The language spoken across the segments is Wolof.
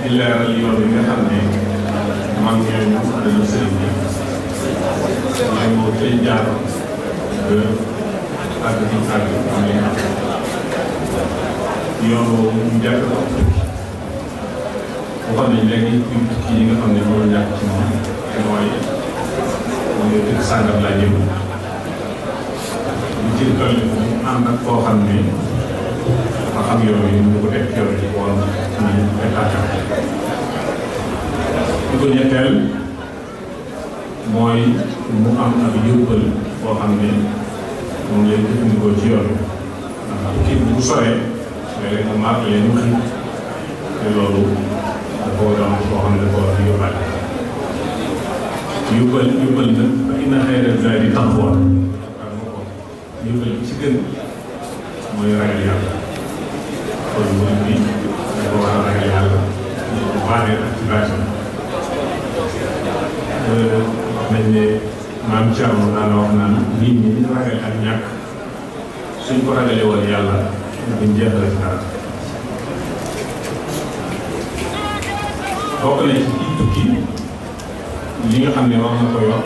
di leeral yoon yi nga xam ne man ñooñu dañu sëriñ bi mooy moo tey jaar ba àgg ci àgg am li nga xam yoon woowu ñu jàpp ko waxoon nañ léegi ci yi nga xam ne moo ñàkk ci moom te mooy dëkk sàngam laa jëm ñu ci toll ànd ak koo xam ne dafa xam yoon yi ñu ko teg yoon yi wala ñu état li ko ñetteel mooy mu am ak yóbbal boo xam ne moom lay jëfandikoo ci yoon ndax kii bu soree léeg-léeg mu màgg leen ñu xëy te loolu dafa doon boo xam ne dafa war a yóbbaale yóbbal nag ba inna xayra zaadi taqwa yóbbal ci gën mooy ragal yàlla kon murid bi dafa war a ragal yàlla bu baaxee ak ci baaxee wax nañ ne maam Thierno daan na wax naan nit ñi ñu ragal ak ñàkk suñ ko ragalee woon yàlla duñ jeexale ci dara bokk nañ ci tukki li nga xam ne war na ko yor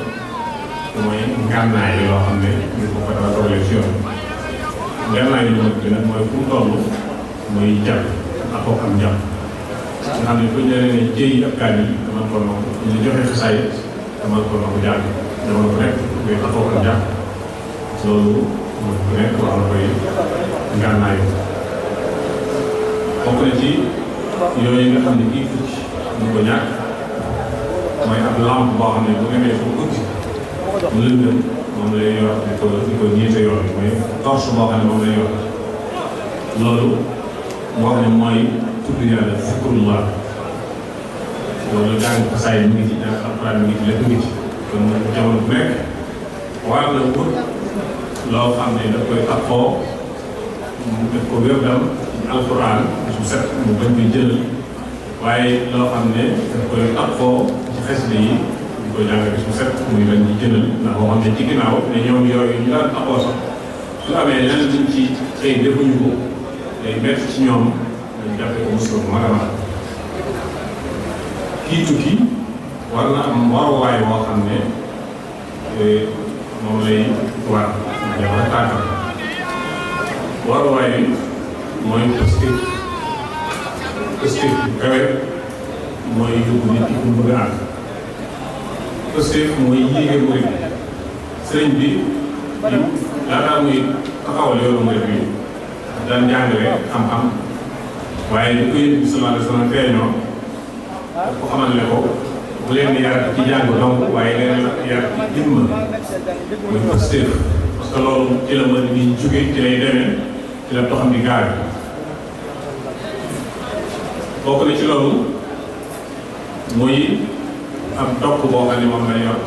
mooy ngànnaay yoo xam ne ñu ko fa dafa toolee ci yoon ngànnaay yi mag bi nag mooy fu mu toll muy jàpp ak koo am jàpp nga xam ne bu ñu leen ne jëyi ab kaay yi dama ko noonu ñu joxe xasaay dama ko noonu jàng dama ko nekk muy ak koo am jàpp loolu mooy ku nekk wax na koy ngànnaayu bokk na ci yooyu nga xam ne kii tukki ñu ko ñàkk mooy ab lampe boo xam ne bu demee fu guddi mu lëndëm moom lay yor di ko jiite yoon bi mooy torche boo xam ne moom lay yor loolu moo xam ne mooy tudd yàlla zikrullah loolu jàng xasaay mi ngi ci jàng alxuraan mi ngi ci lépp ngi ci kon jamono bu nekk war na wut loo xam ne daf koy taxoo mu def ko wér-dam ci alxuraan su set mu bañ koy jël waaye loo xam ne daf koy taxoo ci xasida yi di ko jàng bis bu set muy bañ di jëlal ndax boo xam ne ci ginnaaw ne ñoom yooyu ñu daan taxoo sax su amee lenn luñ ci xëy defuñu ko day métti ci ñoom dañ jàppee ko musiba bu mag a mag kii tukki war na am waruwaay boo xam ne moom lay war jamono tànkam waruwaay bi mooy positif bu kawe mooy yóbbu nit ki mu bëgg a àgg positif mooy yéege murid sëriñ bi laataa muy taxawal yoonu murid bi daan jàngale xam-xam waaye di ko yëngu sallallahu alayhi wa sallam feeñoo ko xamal ne ko bu leen di yar ci jàng donc waaye leen yar ci jëmm muy positif parce que loolu ci la mën di jóge ci lay demee ci la doxam di gaar bokk na ci loolu muy am topp boo xam ne moom la yor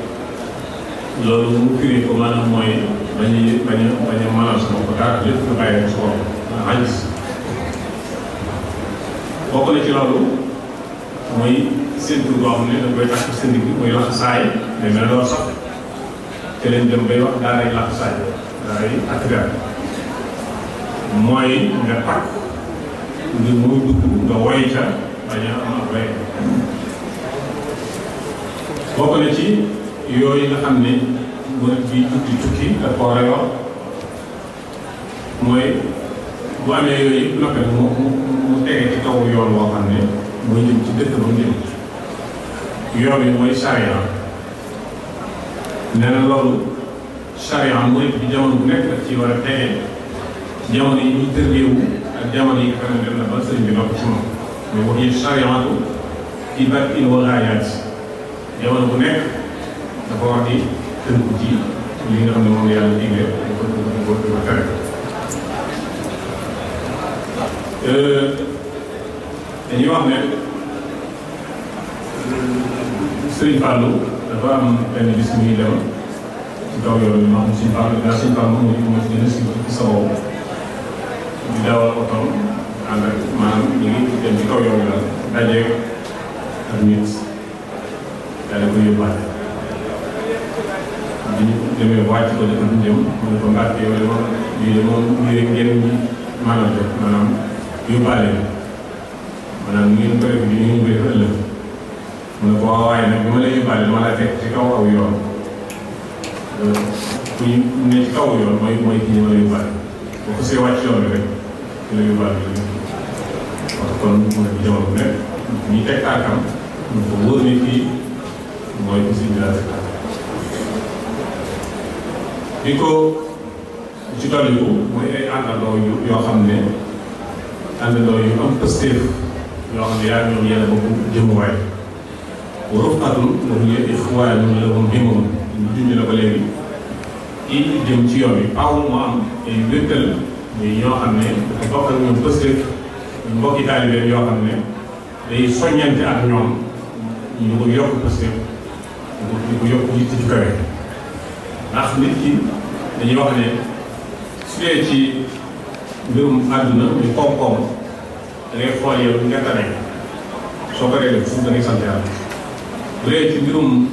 loolu mu firi ko maanaam mooy bañ a mënal sama ko dara lépp nga bàyyi rek sa bopp xaalis bokk na ci loolu muy séntu boo xam ne da koy takk sa ndigg muy laxasaay mais mel loolu sax te leen dem bay wax daaray laxasaay daaray attigar mooy nga takk ngir muy dugg nga woy ca bañ a am ak way bokk na ci yooyu nga xam ne murid bi tukki daf ko war a yor mooy bu amee yooyu yëpp naka mu tege ci kaw yoon woo xam ne mooy jëm ci dëkk ba mu jëm yoon yi mooy charia nee na loolu charia murid bi jamono bu nekk daf ci war a tege jamono yi ñuy tërleewu ak jamono yi nga xam ne dem na ba sëriñ bi noppi ci moom mais wax yi chariatu ci barkin wa gaayaat jamono bu nekk dafa war di tënku ci li nga xam ne moom yàlla digle dafa tere dañuy wax ne Sëriñ Fallou dafa am benn bis muy dem ci kaw yoon bi ma xam Sëriñ Fallou daa Sëriñ Fallou moo ci gën a si sa wow di dawal otoom ànd ak maanaam ñu ngi dem ci kaw yoon bi daal dajeeg ak nit daal ko yóbbaale bi ñu demee wàcc ko dëkk bu jëm mu ne ko mbàkk yow de moom lii de moom lii rek ngeen maanaam yóbbaale ma maanaam ngeen ko def bi ñu ngi koy def ëllëg mu ne ko waaye nag bi ma lay yóbbaale dama la fekk ci kaw aw yoon ku ñu ne ci kaw yoon mooy kii ñu ma la yóbbaale boo ko see wàcc yoon bi rek ki la yóbbaale bi parce que kon mu ne bi jamono bu nekk ñi teg tànkam ñu ko wóor ne fii mooy ko si biir di ko ci dolliku mooy ay àndandoo yoo xam ne àndandoo yu am pëstéef yoo xam ne yaa ñoom yéen a bokk jëmuwaay rufqatun wa hiya ixwaanun lahum himmun ñu junj la ko léegi kii jëm ci yoon bi faaw mu am ay wéttal yi ñoo xam ne dafa bokk ak ñoom pëstéef mbokki taalibe yoo xam ne day soññante ak ñoom ñu ko yokk pëstéef ñu ko yokk yitte ci kawe ndax nit ki dañuy wax ne su dee ci mbirum àdduna ñu koom-koom da ngay xool yow nga tane soo ko dee suuf da ngay sant yàlla bu dee ci mbirum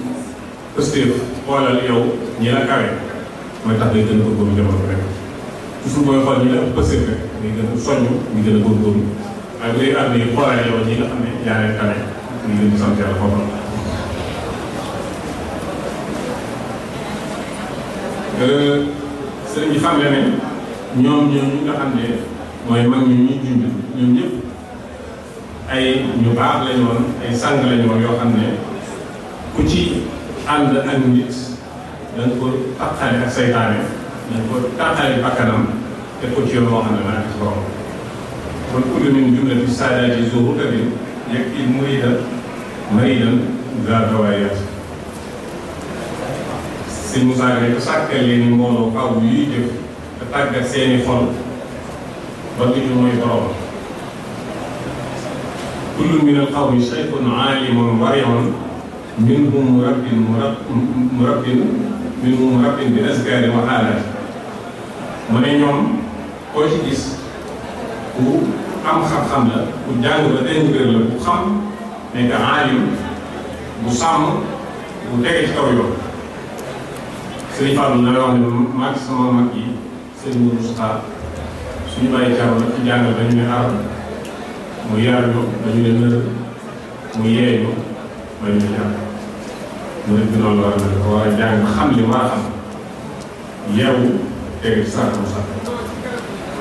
pëstéef xoolal yow ñi la kawe mooy tax ngay gën a góorgóorlu jamono rek toujours booy xool ñi la ëpp pëstéef rek ngay gën a soññ ñu gën a góorgóorlu waaye bu dee àdduna yi xoolal yow ñi nga xam ne yaa leen tane ñu gën di sant yàlla foofu sëriñ bi xam le ne ñoom ñooñu nga xam ne mooy mag ñu ñuy junj ñoom ñëpp ay ñu baax lañu woon ay sang lañu woon yoo xam ne ku ci ànd ak nit da nga ko taqale ak saytaane da nga ko taqale bakkanam te ko ci yoon moo xam ne maa ngi ci borom kon kullu min jumlati saadaati zuhur kadin yakfi maridan gaa dawaayat sëñ Moussa ne ko sàkkal leen ni mbooloo kaw yuy jëf te tàggat seeni xol ba nit ñi mooy borom kullu min al qawmi shaykhun aalimun wari'un minhum murabbin bi azkaari wa haalaat mu ne ñoom koo ci gis ku am xam-xam la ku jàng ba dégg la ku xam nekk aalim bu sàmm bu tege ci kaw yoon. Sëriñ Fallou na la wax ne mag sama mag yi sëriñ Moustapha suñu bàyyi caaw la ci jàngal dañu ne arab mu yaar ñu dañu ne nër mu yee ñu dañu ne jàng mu ne bi noonu war na dafa war a jàng xam li war a xam yeewu tege ci sàkk mu sàkk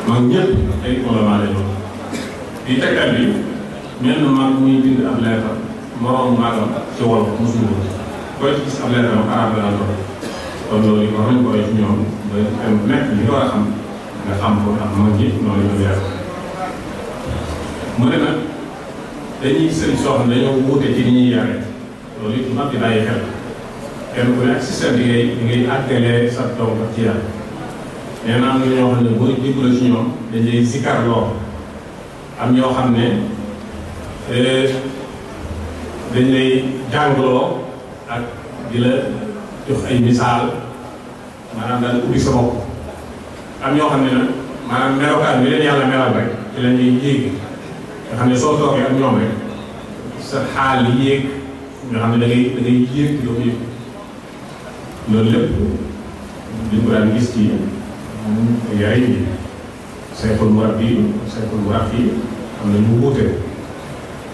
mag ñëpp ay ulama la ñu di tegtal bi mel na mag muy bind ab leetar moroom magam ci wolof mosuñu koy ci gis ab leetar am arab la doon kon loolu yi wax nañ ko ci ñoom ba kenn ku nekk li nga war a xam nga xam ko ndax mag ñi noonu la ñu leer mu ne nag dañuy sëriñ soo xam ne dañoo wuute ci ni ñuy yare loolu it mag di bàyyi xel kenn ku ne ak système bi ngay àggalee sa doom ci yàlla nee na am na ñoo xam ne boo jébbaloo ci ñoom dañ lay sikar loo am ñoo xam ne dañ lay jàngloo ak di la jox ay misaal maanaam daal ubbi sa bopp am ñoo xam ne nag maanaam melokaan bi leen yàlla melal rek ci la ñuy yéeg nga xam ne soo toogee ak ñoom rek sa xaal yi yéeg nga xam ne da ngay yéeg doo ko yëg loolu lépp dañ ko daan gis ci yaay bi sayxul murabbi am na ñu wuute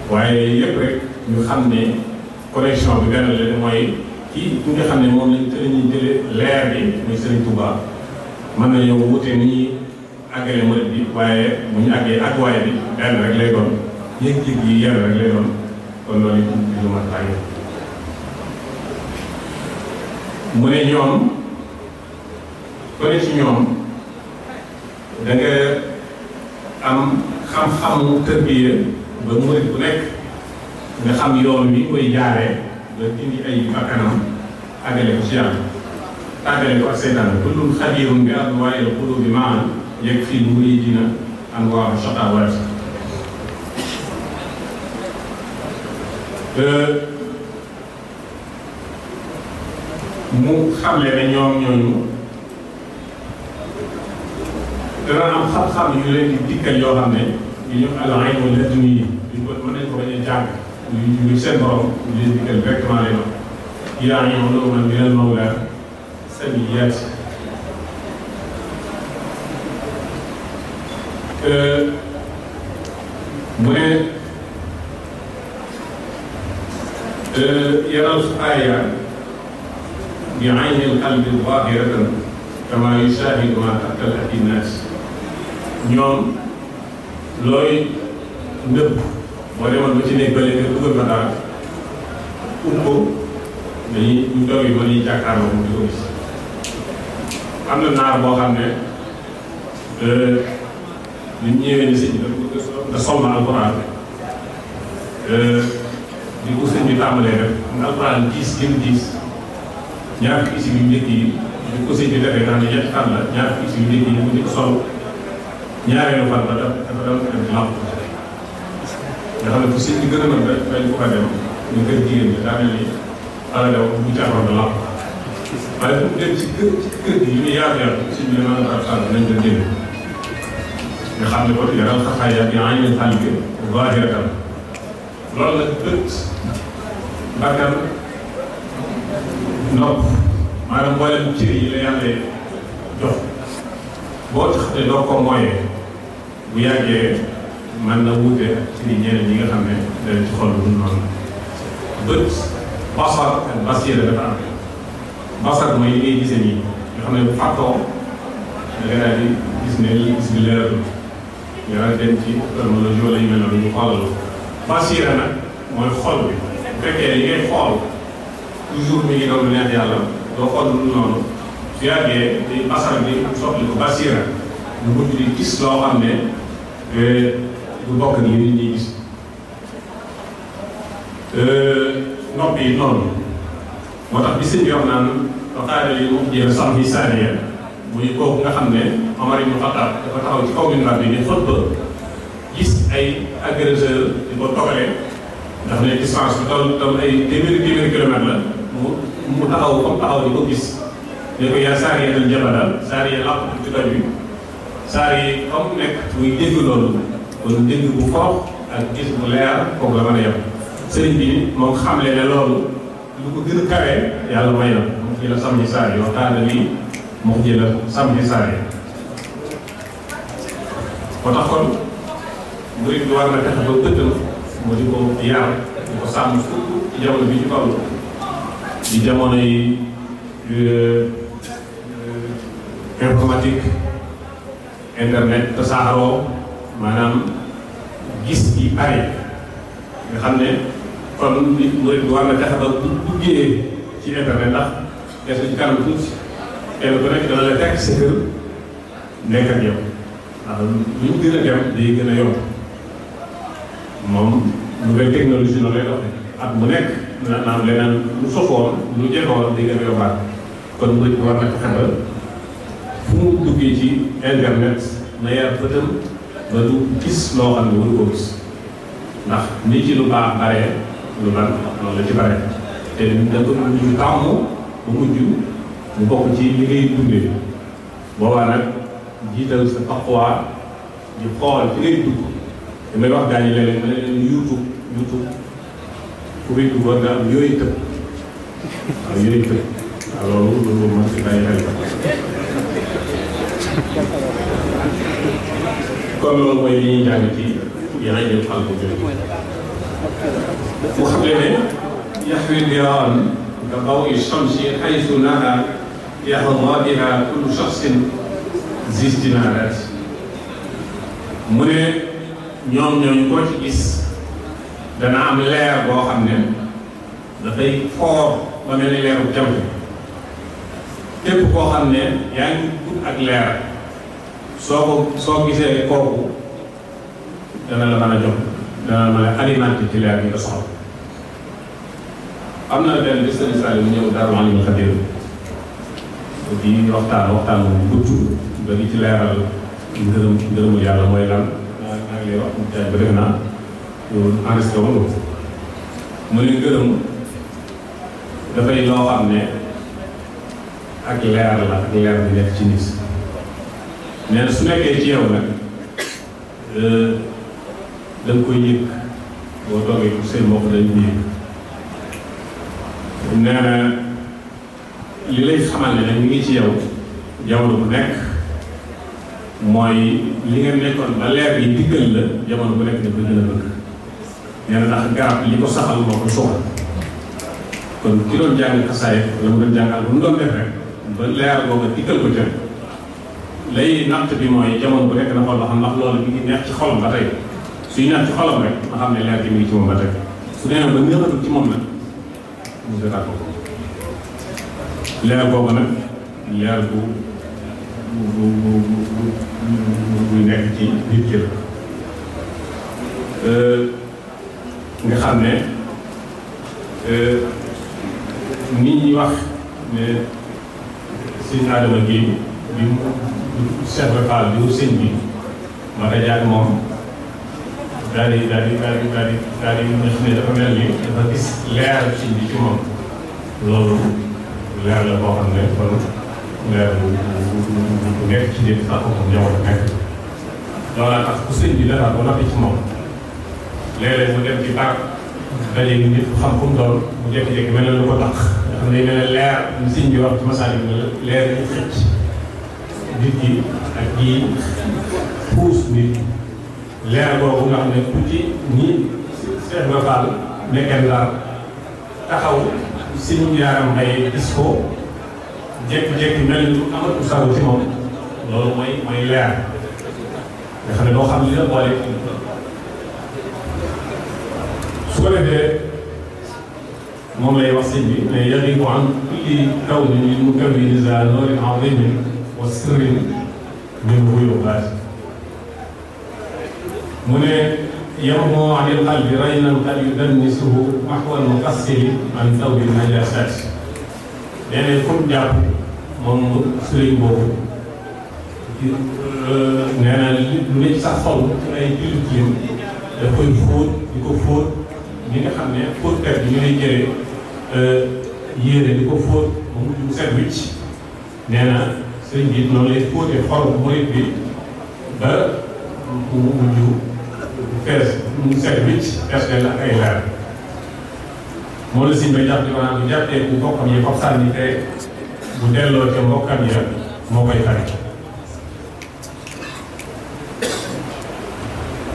waaye yëpp rek ñu xam ne connexion bi benn la mooy kii ki nga xam ne moom lañ te lañuy jëlee leer bi muy Serigne Touba mën nañoo wute ni ñuy àggale murid bi waaye bu ñu àggee àgguwaay bi benn rek lay doon yëg-yëg yi yenn rek lay doon kon loolu it lu mat bàyyi mu ne ñoom ko ne ci ñoom da nga am xam-xamu tërbiya ba murid bu nekk nga xam yoon wi koy jaaree nga indi ay bakkanam àggale ko ci yàlla tàggale ko ak seytaan kullun xabiirun bi adwaa'il quluubi ma'an yakfii l-muriidiina anwaa'u shaqaawaat mu xamle ne ñoom ñooñu dana am xam-xam yu leen di dikkal yoo xam ne yu ñu al-ilmu ladunni yi mën nañ ko bañ a jàng yu seen borom yu leen dikkal directement lay doon yaa ngi woon man minal mawla samiyaat mu ne yaral aaya bi aynil qalbi zaahiratan kama yusaahidu ma tahta al naas ñoom looy nëbb boo demoon ba ci nekk bële nga dugal fa dara ko dañuy ñu doog yi mën nañu jàkkaarloo mu di ko gis. am na naar boo xam ne li ñu ñëwee ni sëñ bi da sol na alxuraan di ko sëñ bi tàmbalee rek nga alxuraan diis gën diis ñaar fukki isib yu njëkk yi di ko sëñ bi defee naan ñetti fan la ñaar fukki isib yu njëkk yi mu di ko sol ñaareelu fan ba dafa doon def lamp nga xam ne fu sëñ bi gën a mën rek dañ ko fa dem ñu kër jigéen ñi daa mel ni ala daw bu caaxoon na lamp waaye fu mu dem ci kër gi yu ñu yaatu yaatu sëñ bi dana la sànn nañ ko jënd nga xam ne ko yaral xaxaaya bi aynil qalbi zaahiratan loolu nag bët bakkan nopp maanaam mboolem cër yi la yàlla jox boo tax ne doo ko mooyee bu yàggee mën na wuute ci ñeneen ñi nga xam ne dañ ci xol bu noonu bët basar ak basiira dafa am basar mooy li ngay gisee nii nga xam ne bu fàttoo da nga daal di gis ne gis bi leeratul nga daal dem ci terminologie wala yu mel noonu ñu xoolal basiira nag mooy xol bi bu fekkee li ngay xool toujours mi ngi doon lu neex yàlla doo xool lu noonu su yàggee di basar bi soxli ko basiira ñu mujj di gis loo xam ne du bokk nii nit ñi gis nopp yi noonu moo tax bi sëñ bi wax naan waxaare yi mu jéem sam yi saaniya muy kooku nga xam ne Omar ibn Khattab dafa taxaw ci kaw minbar bi di xutba gis ay agresseur di ko togale ndax ne distance bi toll ay téeméeri kilomètre la mu taxaw comme taxaw di ko gis ne ko yaa saariya dal jabala saariya làpp ci doj bi saar yi comme nekk muy dégg loolu kon dégg bu foox ak gis bu leer kooku la mën a yem sëriñ bi moom xamle ne loolu lu ko gën a kawee yàlla may na mu fi la sam ci saar yi waxtaana lii moo ji la sam ci saar yi moo tax kon murid bi war na fexe ba tëddal moo di ko yar di ko sàmm surtout ci jamono bi ñu toll di jamono yi informatique internet tasaaroo maanaam gis gi bari nga xam ne kon nit murid bi war na fexe ba bu duggee ci internet ndax des na ci kanam tuuti kenn ku nekk dana la fekk sa kër nekk ak yow ndax lu ñu gën a dem day gën a yomb moom nouvelle technologie noonu lay doxee at mu nekk dina am leneen lu sofoon lu jekkoon day gën a yombaat kon murid bi war na fexe ba fu mu duggee ci internet na yar bëtam ba du gis loo xam ne waru ko gis ndax ni ci lu baax baree lu ban loolu la ci bare te da ko mujj tàmm ba mujj mu bokk ci li ngay dundee boobaa nag jiital sa taqwa di xool fi ngay dugg damay wax gaañu léeg-léeg ma ne leen YouTube ku muy dugg war nga am yooyu tëb waaw yooyu tëb waaw loolu man si bàyyi xel kon loolu mooy li ñuy jàng ci yeneen ñëpp xal ko jël mu xam ne yaxwi diraan ka dawi shamsi xaysu naha yaxda biha kullu shaxsin zi istimaaraat mu ne ñoom ñooñu koo ci gis dana am leer boo xam ne dafay foor ba mel ni leeru jant képp koo xam ne yaa ngi ut ak leer soo gisee kooku dana la mën a jox dana la mën a alimenté ci leer bi nga soxla am na benn bis sëriñ Saliou mu ñëw Daaru Alimul Xabiir di waxtaan bu gudd ba di ci leeral ngërëmul yàlla mooy lan maa ngi lay wax jaay ba def naa yow enregistré woon ko mu ne ngërëm dafay loo xam ne ak leer la ak leer bi nekk ci nit nee na su nekkee ci yow nag da nga koy yëg boo toogee pour seen mbokk dañ ko yëg nee na li lay xamal ne nag mi ngi ci yow jamono bu nekk mooy li nga nekkoon ba leer yi diggal la jamono bu nekk da koy gën a bëgg nee na ndax garab li ko saxal moo ko soxal kon ki doon jàng xasaay la mu doon jàngal bu mu doon def rek ba leer boobu dikkal ko ca lay natt bi mooy jamono bu nekk na xool ba xam ndax loolu mi ngi neex ci xolam ba tey suy neex ci xolam rek nga xam ne leer gi mi ngi ci moom ba tey su demee ba neexatul ci moom nag mu jotaat ko leer boobu nag leer bu nekk ci nit ki la nga xam ne nit ñi wax ne sëñ Adama Guèye bi mu Cheikh Fall bi mu sëñ bi ma daje ak moom daal di nga xam ne dafa mel ni dafa gis leer sëñ bi ci moom loolu leer la boo xam ne kon leer bu nekk ci nit sax moom jamono nekk loolaa tax ku sëñ bi defar ba noppi ci moom léeg-léeg mu dem ci barab daje gi nit xam fu mu doon mu jékki-jékki mel na lu ko tax nga xam ne mel ne leer ñu sëñ bi wax ci masaali bi leer yi xëcc nit ki ak ñi puus nit leer boobu nga xam ne tuuti ñi Cheikh Ibra Fall nekkee Ndar taxaw sëñ Yaaram Mbay gis ko jékki-jékki mel ni lu amatu sago ci moom loolu mooy leer nga xam ne doo xam li la boole su ko defee moom lay wax sëñ bi ne yagibu an kulli kawnin lil mukawwini za noorin azimin wa sirrin min huyubaati mu ne yamhu anil qalbi raynan qad yudannisuhu mahwal muqassiri an tawbil najasaati nee na comme jàpp moom sëriñ boobu nee na lu ne ci sa xol ci ay tilim daf koy fóot di ko fóot ñi nga xam ne fóotkat bi ñu lay jëlee yéere di ko fóot ba mujj mu set wicc nee na sëriñ bi noonu lay fóotee xol murit bi ba mu mujj fees mu set wicc fees del ak ay leer moo la siñ ba jàpp di ko naan bu jàppee bu mbokkam yi fop sànni te bu delloo ca mbokkam ya moo koy fari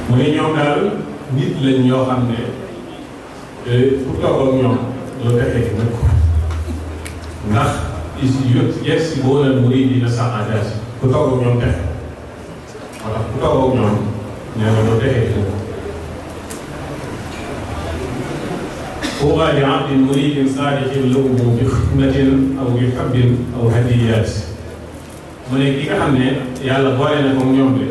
mu ne ñoom daal nit lañ ñoo xam ne ku toog ak ñoom loo defee ci nëkk ndax yes si boo leen murid dina sax adage ku toog ak ñoom defe moo tax ku toog ak ñoom nee na loo defee ci nëkk طوبى لعبد مريد صادق له بخدمة أو بحب أو هديات mu ne ki nga xam ne yàlla boole na ko ñoom de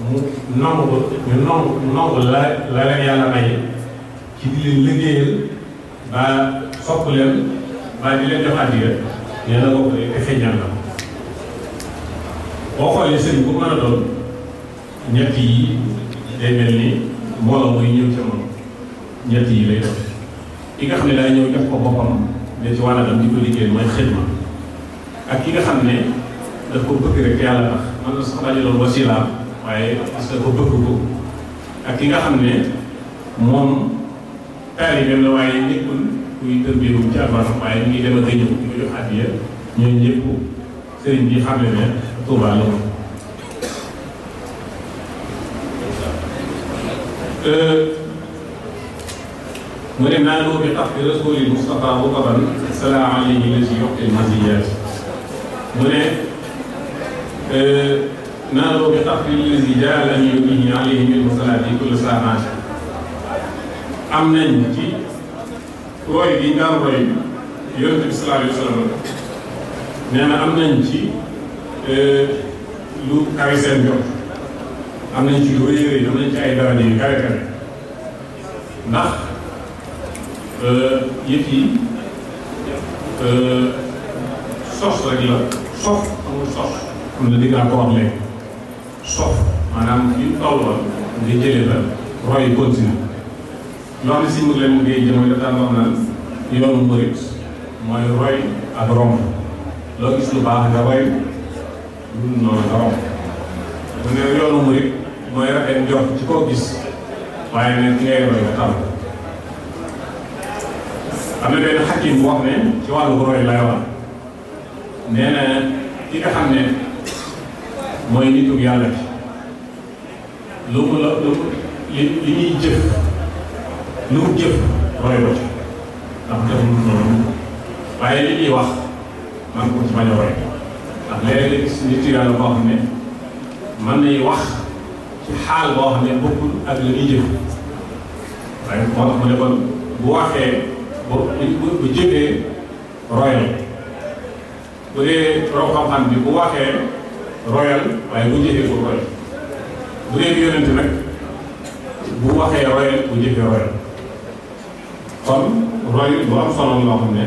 mu nangu ñu nangu la leen yàlla may ci di leen liggéeyal ba sopp leen ba di leen jox addiya nee na boobu de feeñal na boo xoolee sëriñ bu mën a doon ñett yi day mel ni mbooloo mooy ñëw ca moom ñett yi lay doon ki nga xam ne daa ñëw jox ko boppam ne ci wàllam di ko liggéey mooy xidma ak ki nga xam ne daf ko bëgg rek yàlla tax man na sax bañ a doon wasilaam waaye parce que ko bëgg ko ak ki nga xam ne moom taalibeem la waaye nekkul kuy tërbiyewu ci almaram waaye ñu ngi dem ak a ñëw di ko jox addiya ñooñu ñëpp sëriñ bi xam ne ne Tuuba la ko mu ne naanoo bi xaq rasulil Mustafa bu kaban salaam alayhi la si yokkil masiyaat mu ne naanoo bi xaq lazi jaal an yubihi alayhi min musalaati kulli salaamaat am nañ ci roy gi nga roy yonent bi sallallahu alayhi wa sallam nee na am nañ ci lu kawe seen jot am nañ ci lu rëy rëy am nañ ci ay daraja yu kawe kawe ndax yëf yi sos rek la sof amul sos am na diggaa ko wax léegi sof maanaam fi tolloon nga jëlee la roy continue loo xam ne si mu leen ngay jëmale dafa daan wax naan yoonu murit mooy roy ak romb loo gis lu baax nga roy lu noonu nga romb mu ne yoonu murit mooy rafet njort ci koo gis waaye nag ki ngay roy nga tàmm am na benn xakim bu wax ne ci wàllu roy lay wax nee na ki nga xam ne mooy nitu yàlla bi lu mu li ñuy jëf lu mu jëf roy ko ci ndax deful noonu waaye li ñuy wax man ko ci bañ a roy ndax léeg-léeg nit yàlla boo xam ne mën nañu wax ci xaal boo xam ne bokkul ak la ñuy jëf waaye moo tax mu ne kon bu waxee bu jëfee royal bu dee borom xam-xam bi bu waxee royal waaye bu jëfee bu royal bu dee yonent nag bu waxee royal bu jëfee royal kon roy bu am solo loo xam ne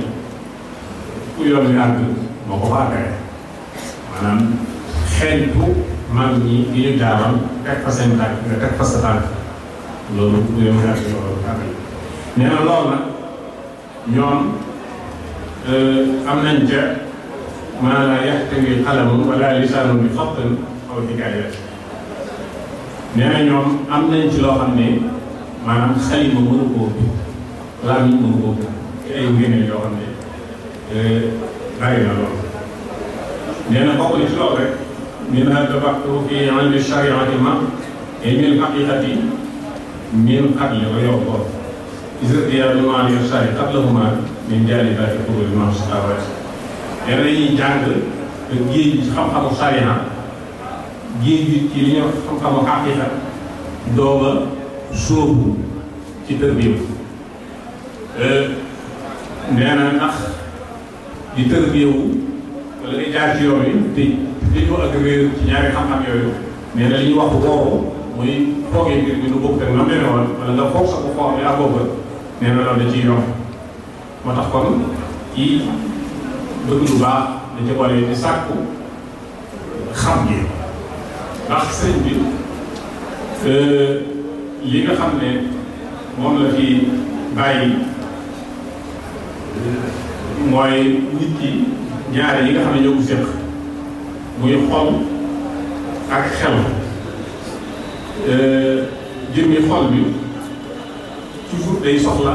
ku yoon wi àgg moo ko fa àggee maanaam xeeñtu mag ñi di ñu jaaroon teg fa seen tànk nga teg fa sa tànk loolu ku yoon wi àgg loolu àgg nee na loolu nag ñoom am nañ ca maa laa yaxtawi xalamun wala lisaanun bi xattin aw hikaayat nee na ñoom am nañ ci loo xam ne maanaam xalima mënu koo bi laa ñu mënu koo bi ci ay ngëneel yoo xam ne bari na loolu nee na bokk ci loolu rek min tabaxtu fi ilmi shariati ma ilmi haqiqati min qabli wa yow ko isrdiya lumaal irshadi qablahuma min jaalibati qurul mafsawat nee na dañuy jàng géej gi ci xam-xamu sharia géej gi ci li ñuy xam-xamu haqiqa doog a sóobu ci tërbiya nee na ndax di tërbiyewu wala di jaar ci yoon yi te dañoo ak réer ci ñaari xam-xam yooyu nee na li ñuy wax boobu muy foogee mbir mi nu bokk ak nam demee woon wala nga foog sa ko foog yaa booba nee na loolu da ciy yomb moo tax kon kii bëgg lu baax da ca boole di sàkku xam gi ndax sëñ bi li nga xam ne moom la fi bàyyi mooy nit ki ñaare yi nga xam ne ñoo ko séq muy xol ak xel jëmmi xol bi toujours day soxla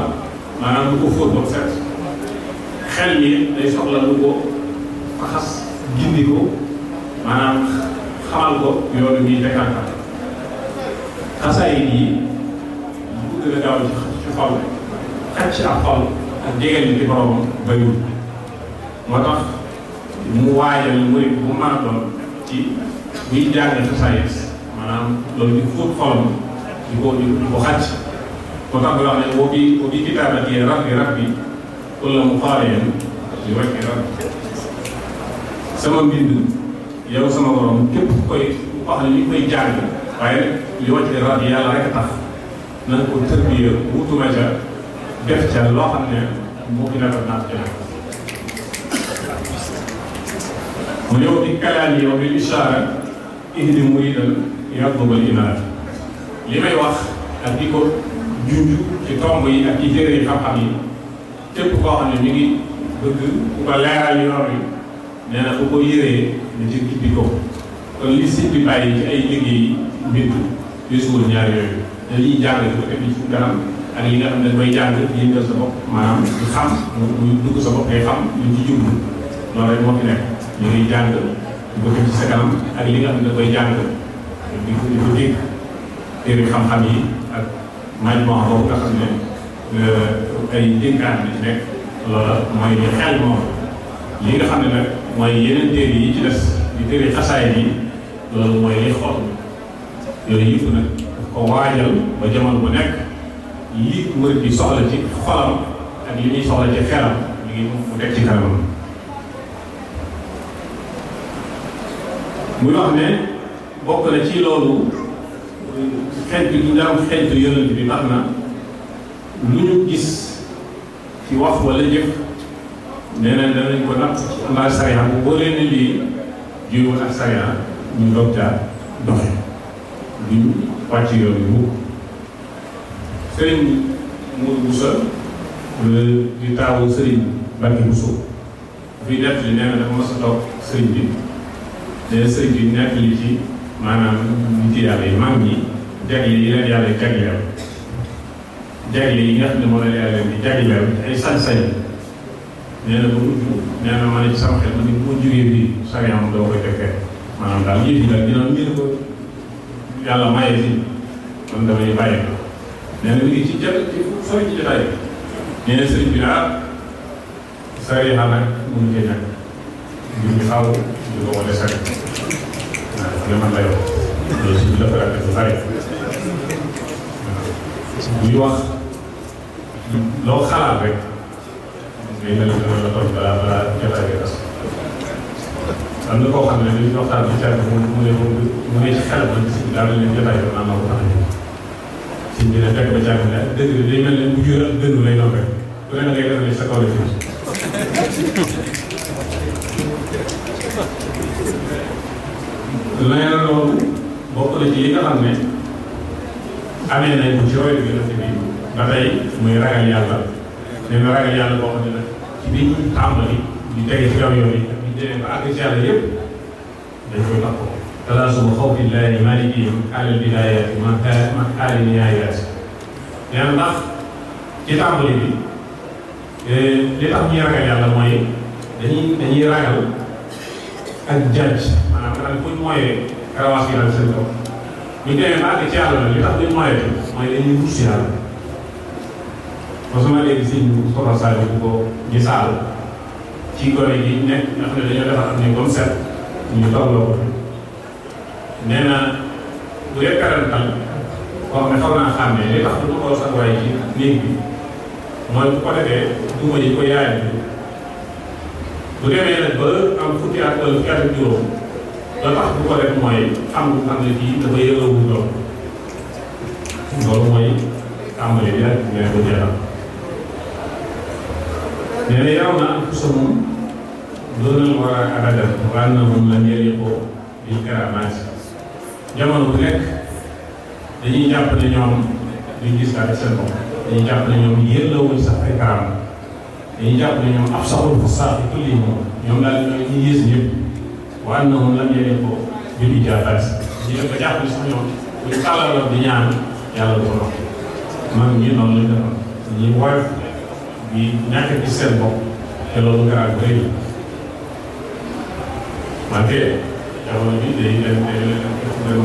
maanaam lu ko fóot ba set xel mi day soxla lu ko faxas gindi ko maanaam xamal ko yoonu muy dekkantal xasaayid yi bu gën a gaaw ci xol xacc ak xol ak jegeel ni ci boromam bariwul moo tax mu waajal murid bu mën a doon ci buy jàng xasaayid maanaam loolu di fóot xolam di ko xacc moo tax nga wax ne boo bi kitaabati rabbi kulla muqaariyan di wàcc rabbi sama mbind yow sama borom képp ku koy wax ne ñu koy jàng waaye li wàcc rabbi yàlla rek a tax na nga ko tërbiya wutuma ca def ca loo xam ne moo fi nekk naat ca mu ñëw di kalaan yow bil ishaara ihdi muridan yaqbal inaat li may wax ak di ko junj ci tomb yi ak ci téere yi xam-xam yi képp koo xam ne mi ngi bëgg ku ko leeral yoon wi nee na bu ko yëree ni ci giddi ko kon li si bi bàyyi ci ay liggéey mbind yu suul ñaar yooyu dañuy jàng di ko teg ci kanam ak yi nga xam ne dañ koy jàng yëngal sa bopp maanaam di xam muy dugg sa bopp ngay xam li ci jublu loolu rek moo fi nekk li ngay jàng di ko teg ci sa kanam ak li nga xam ne da koy jàng di ko dégg téere xam-xam yi ak maaj moo boobu nga xam ne ay dénkaan bi ci nekk loola mooy li xel moom li nga xam ne nag mooy yeneen téere yi ci des di téere xasaay yi loolu mooy li xool yooyu yëpp nag ko waajal ba jamono bu nekk li murid bi soxla ci xolam ak li ñuy soxla ci xelam li ngi mu teg ci kanamam muy wax ne bokk na ci loolu xeetu ñu daram xeetu yonent bi tax na lu ñu gis ci wax wala jëf nee na danañ ko natt ci amaal sariya bu boo leen lii jiwul ak sariya ñu doog caa doxe duñ wàcc yoon bi mukk sëriñ Mourou Boussa di taawu sëriñ Mbacke Bousso fi nett li nee na dafa mas a toog sëriñ bi nee sëriñ bi nett li ci maanaam nit yàlla yi mag ñi jagle yi leen yàlla jagleel jagle yi nga xam ne moo leen yàlla leen di jagleel ay sañ-sañ nee na ba mujj nee na ma ne ci sama xel ma ni bu ma jógee bi sariya doo koy defee maanaam daal yëf yi daal dina ngeen ko yàlla maye si man damay bàyyi nee na mi ngi ci jot ci sori ci jotaay nee na sëriñ bi daal sari xam nag mënu cee ñàkk mbir mi xaw di ko wane sari waaw li man la yow loolu si dafa rek bu bari buy wax loo xalaat rek ngay mel ni la toog balaa jotaay bi tas am na koo xam ne dañuy waxtaan bi càgg mu ne ci xel ba gis daal leen jotaay bi naan ma ko tax a ñëw si ñu ne fekk ba càgg ne dëgg bi day mel ne bu jur ak dënnu lay doon rek ku ne da ngay def sa kaw la fi leneen loolu bokk na ci yi nga xam ne amee nañ ko ci roy bi yonent bi ba tey muy ragal yàlla nee na ragal yàlla boo xam ne nag ci biir tàmbali di tege ci kaw yoon yi ak di demee ba àgg ci yàlla yëpp dañ koy taxaw. talaasuma xawfillaahi maalikihim alal bidaayaati man aali nihaayaati nee na ndax ci tàmbali bi li tax ñuy ragal yàlla mooy dañuy ragal ak jànj maanaam daal buñ mooyee karawaas yi daal seen kaw bu ñu demee ba àgg ci yàlla li tax buñ mooyee mooy dañuy wut si yàlla parce que ma léegi si Moustapha Sall bu ko misaal ci gone gi nekk nga xam ne dañoo defar am ni comme set ñu tolloo ko nee na bu dee karantal koo xam ne xaw naa xam ne li tax du ma xool sax waaye ci néeg bi mooy bu ko defee duma yi ko yaay bu demee nag ba am fukki at wala fukki at ak juróom la tax bu ko def mooy xam ne kii dafa yëngu doom loolu mooy tàmbali bi rek ngeen ko jeexal nee na yaram na am puso moom doonal war a abadan war na moom la njëriñ ko bil karamaat jamono bu nekk dañuy jàpp ne ñoom duñ gis daal seen bopp dañuy jàpp ne ñoom yëllawuñ sax ay karam dañuy jàpp ne ñoom ab saxul fa sax yi kulli moom ñoom daal ñooy ñu yées ñëpp war na moom la njëriñ ko bil ijaabaat ñu def ba jàpp ne sax ñoom buñ tàllal di ñaan yàlla du ko dox mag ñi noonu lañ defoon dañuy woyof di ñàkk ci seen bopp te loolu garaaw bu rëy wante jamono bi day dem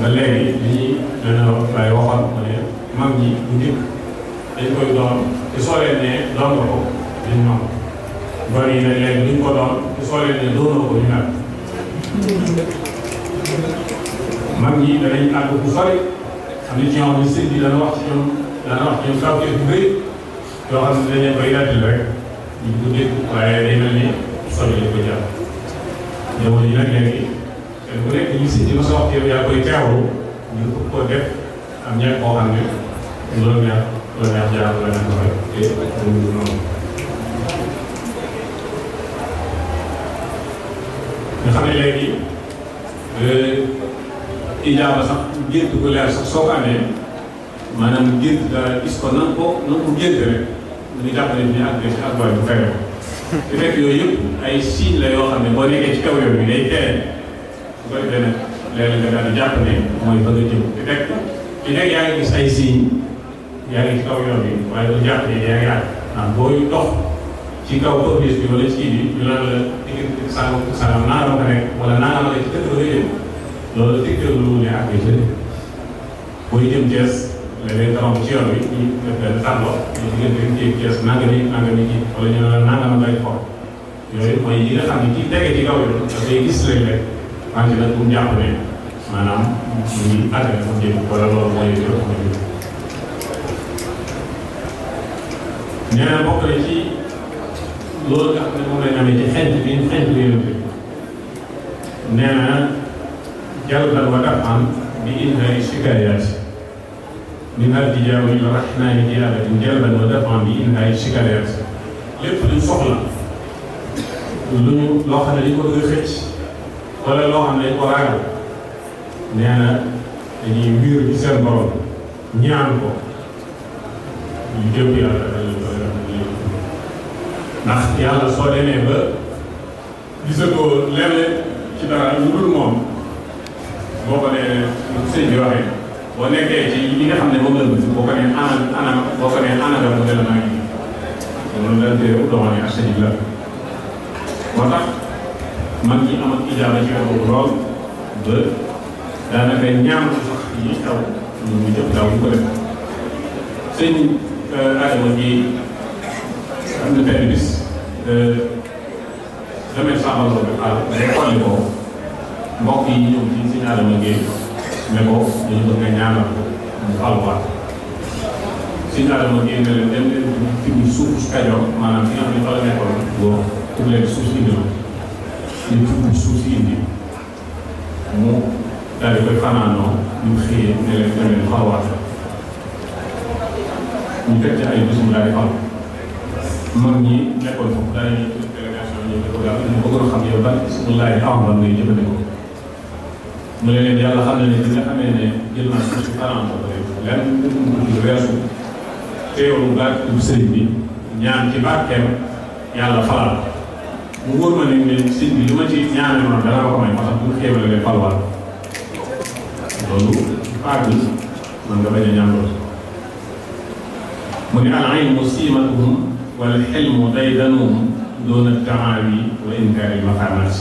ba léegi li ñuy benn lay waxoon mu ne mag ñi bu njëkk dañ koy doon te soo leen ne doon nga ko dañ ñoom gone yi nag léegi duñ ko doon te soo leen ne doonoo ko ñu nag mag ñi danañ àgg bu sori am na ci ñoo xam ne sëñ bi dana wax ci ñoom kaw bu bëri yoo xam ne dañu koy yàttil rek ñu ko dégg waaye day mel ni sori lañ ko jàpp jamono ji nag léegi kenn ku nekk ñu si ma sa wax yow yaa koy teewlu ñu ko def am ñeent koo xam ne loolu neex jaar la nekk rek te loolu noonu nga xam ne léegi ijaaba sax gént ko leer sax soo ko amee maanaam gént dara gis ko na ko gént rek ñu jàpp ne ñu àgg ci àgguwaay bu fay te fekk yooyu yëpp ay signes la yoo xam ne boo nekkee ci kaw yoon bi day teel su ko defee nag léeg-léeg nga daal di jàpp ne mooy fa nga jëm te fekk yaa ngi gis ay signes yaa ngi ci kaw yoon bi waaye du jàpp ne yaa ngi àgg booy dox ci kaw corniche bi wala ci kii bi ñu naan la diggante sangam naa ko nekk wala naa nga ci dëkk ba nga jëm loolu tegtal lu ne àgg ci booy jëm Thiès léeg-léeg nga romb ci yoon bi ñu def benn tableau ñu diggante kii Thiès nangami kii wala ñu ne la nangam ngay xool yooyu mooy yi nga xam ne kii tege ci kaw yoon dafay gis léeg-léeg wante nag bu mu jàpp ne maanaam ñu ngi àgg na jëm wala loolu mooy yoon mooy yoon. nee na bokk na ci loolu nga xam ne moom lañ amee ci xeetu bi yonent bi nee na jalban wa daf'an bi inhaari shikaayaat min al-tijaawati rahmaani ijaabatin jalban wa daf'an bi inhaari shikaayaat lépp luñ soxla loo xam ne dañ ko bëgg a xëcc wala loo xam ne dañ ko ragal nee na dañuy wiir ci seen borom ñaan ko ñu jëm yàlla ndax yàlla soo demee ba gisatoo lenn ci dara lu dul moom boo ko nee sëñ bi waxee boo nekkee ci li nga xam ne moom la bëgg boo ko nee boo ko nee ana mu gën a maa ngi loolu daal di doon ne askan wi la moo tax mag ñi amal ijaaba ci wàllu lool ba daanaka ñaam sax yi taw ñu jëm taw ñu ko def sëñ Adama ji am na benn bis damay sàmmal loolu xaal day xolli ko mbokk yi ñëw ci si ñaareel ma géej ne ko dañu bëgg nga ñaanal ko mu faluwaat si ñaareel ma géej ne leen dem leen fi mu suuf Kajoor maanaam fi nga xam ne fa la nekkoon boo pour leen suuf si indi ñu tudd suuf si indi mu daal di koy fanaanoo ñu xëyee ne leen dem leen faluwaat ñu teg ci ay bés mu daal di fal mag ñi nekkoon foofu daal di délégation ñu ne ko daal ñu bëggoon a xam yow ban bisimilah avant ngay jëfandikoo mu ne leen yàlla xam ne ne bi nga xamee ne jël naa suuf si fanaan ko lenn lu weesu teewlu baat bu sëriñ bi ñaan ci barkeem yàlla falal mu wóor ma ne sëriñ bi li ma ci ñaanee noonu dana ma ko may moo tax bu ñu xéewale leen falwaat loolu faag bi man nga bañ a ñaan loolu mu ne al ilmu siimatuhum wal xilmu daydanuhum doona taawi wa inkaari maqaamaat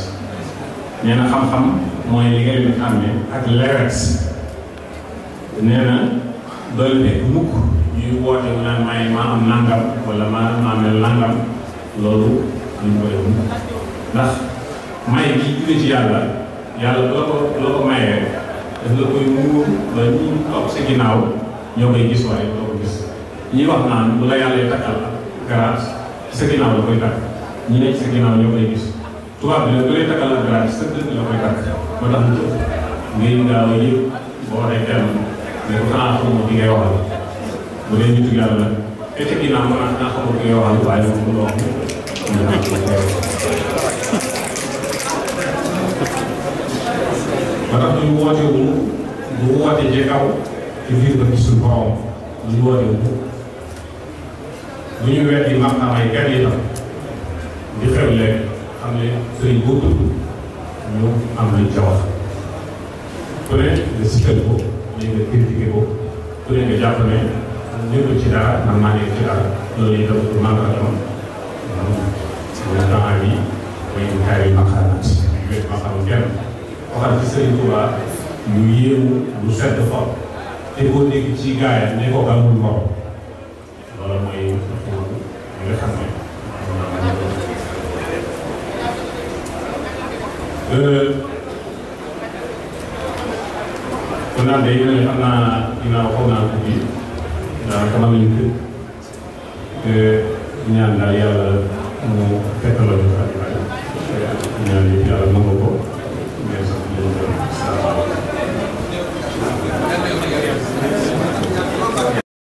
nee na xam-xam mooy li nga leen di xàmme ak lewet nee na doole nekk mukk ñuy woote mu naan may maa am nangam wala maa mel nangam loolu duñ ko def ndax may gi jóge ci yàlla loo ko mayee daf la koy muur ba ñi toog sa ginnaaw ñoo koy gis waaye doo ko gis ñi wax naan bu la yàlla takkal garaat sa ginnaaw la koy takk ñi nekk sa ginnaaw ñoo koy gis tubaab bi nag bu lay takkal garaat sa dëkk la koy takk moo tax mu ngay gaaw a yëpp boo waxee kenn ne ko xanaa xamoo ki ngay waxal bu dee nitu yàlla nag te ca ginnaaw mën naa xanaa xamoo ki ngay waxal waaye moom bu wax ba tax ñu woote wu du woote ci kaw ci biir ba gisul borom ñu woote wu bu ñu weddi maqaamay gan yi tam di xew léegi xam ne sëriñ boo tudd ñu am luñ ca wax ku ne nga sikkal ko ñu nga critiqué ko ku ne nga jàpp ne ñëpp ci dara man maa nekk ci dara loolu itam du manque de moom mooy temps bi mooy kaay maqaamaat yu wet maqaam kenn waxal ci Sëriñ Tuubaa yu yéemu lu sedd xol te boo dégg ci gaaya ne ko amul morom loolu mooy li nga xam ne kon daal day mel ni xam naa ginnaaw xaw naa ko bii daanaka mën nañu ko ñaan daal yàlla mu fekkaloo ñu ak ñaan yi yàlla nangu ko mais sax ñu